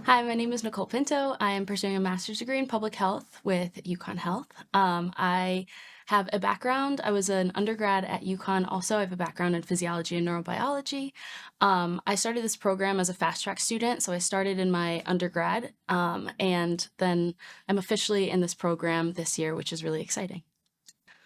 Hi, my name is Nicole Pinto. I am pursuing a master's degree in public health with Yukon Health. I have a background. I was an undergrad at UConn. Also, I have a background in physiology and neurobiology. I started this program as a FastTrack student, so I started in my undergrad, and then I'm officially in this program this year, which is really exciting.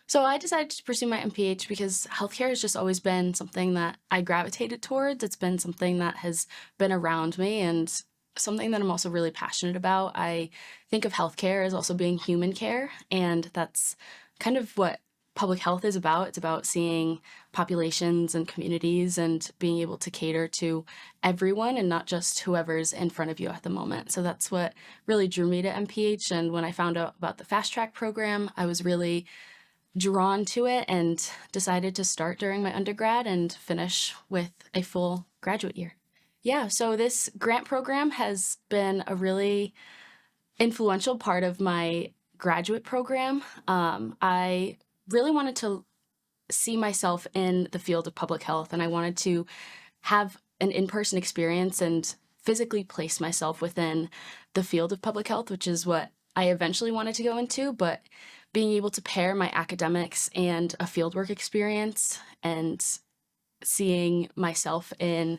So I decided to pursue my MPH because healthcare has just always been something that I gravitated towards. It's been something that has been around me and something that I'm also really passionate about. I think of healthcare as also being human care, and that's kind of what public health is about. It's about seeing populations and communities and being able to cater to everyone and not just whoever's in front of you at the moment. So that's what really drew me to MPH. And when I found out about the FastTrack program, I was really drawn to it and decided to start during my undergrad and finish with a full graduate year. Yeah, so this grant program has been a really influential part of my graduate program. I really wanted to see myself in the field of public health, and I wanted to have an in-person experience and physically place myself within the field of public health, which is what I eventually wanted to go into. But being able to pair my academics and a fieldwork experience and seeing myself in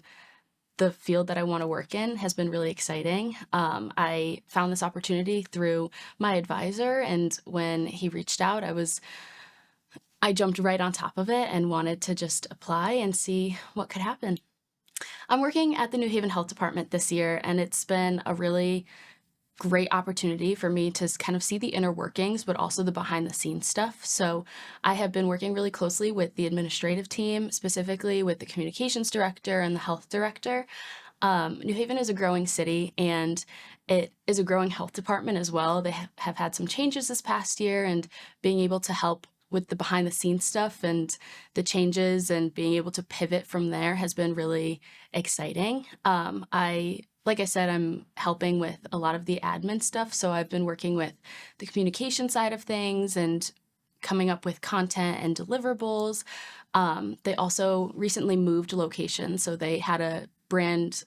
the field that I want to work in has been really exciting. I found this opportunity through my advisor, and when he reached out, I jumped right on top of it and wanted to just apply and see what could happen. I'm working at the New Haven Health Department this year, and it's been a really great opportunity for me to kind of see the inner workings, but also the behind the scenes stuff. So I have been working really closely with the administrative team, specifically with the communications director and the health director. New Haven is a growing city, and it is a growing health department as well. They have had some changes this past year, and being able to help with the behind the scenes stuff and the changes and being able to pivot from there has been really exciting. Like I said, I'm helping with a lot of the admin stuff. So I've been working with the communication side of things and coming up with content and deliverables. They also recently moved locations. So they had a grand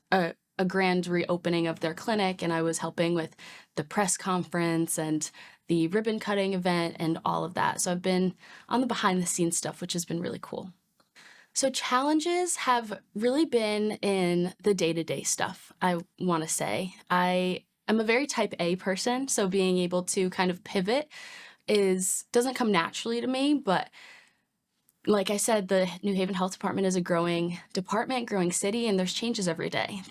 reopening of their clinic, and I was helping with the press conference and the ribbon cutting event and all of that. So I've been on the behind the scenes stuff, which has been really cool. So challenges have really been in the day-to-day stuff, I want to say. I am a very type A person, so being able to kind of pivot doesn't come naturally to me, but like I said, the New Haven Health Department is a growing department, growing city, and there's changes every day.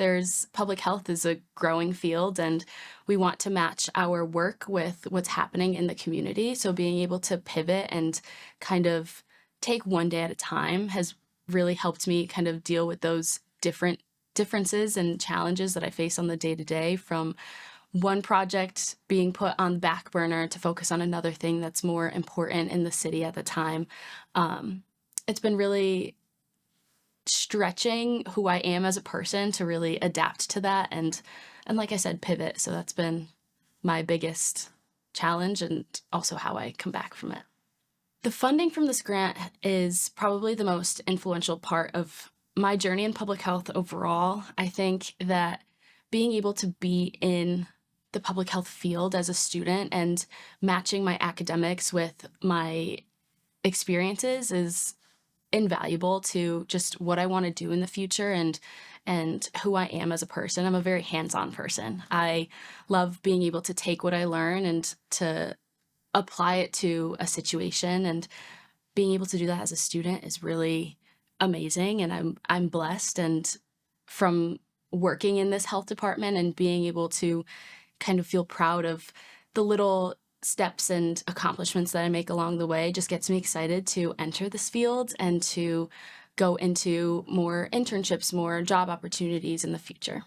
Public health is a growing field, and we want to match our work with what's happening in the community. So being able to pivot and kind of take one day at a time has really helped me kind of deal with those differences and challenges that I face on the day-to-day, from one project being put on the back burner to focus on another thing that's more important in the city at the time. It's been really stretching who I am as a person to really adapt to that and like I said, pivot. So that's been my biggest challenge and also how I come back from it. The funding from this grant is probably the most influential part of my journey in public health overall. I think that being able to be in the public health field as a student and matching my academics with my experiences is invaluable to just what I want to do in the future and who I am as a person. I'm a very hands-on person. I love being able to take what I learn and to apply it to a situation, and being able to do that as a student is really amazing, and I'm blessed. And from working in this health department and being able to kind of feel proud of the little steps and accomplishments that I make along the way just gets me excited to enter this field and to go into more internships, more job opportunities in the future.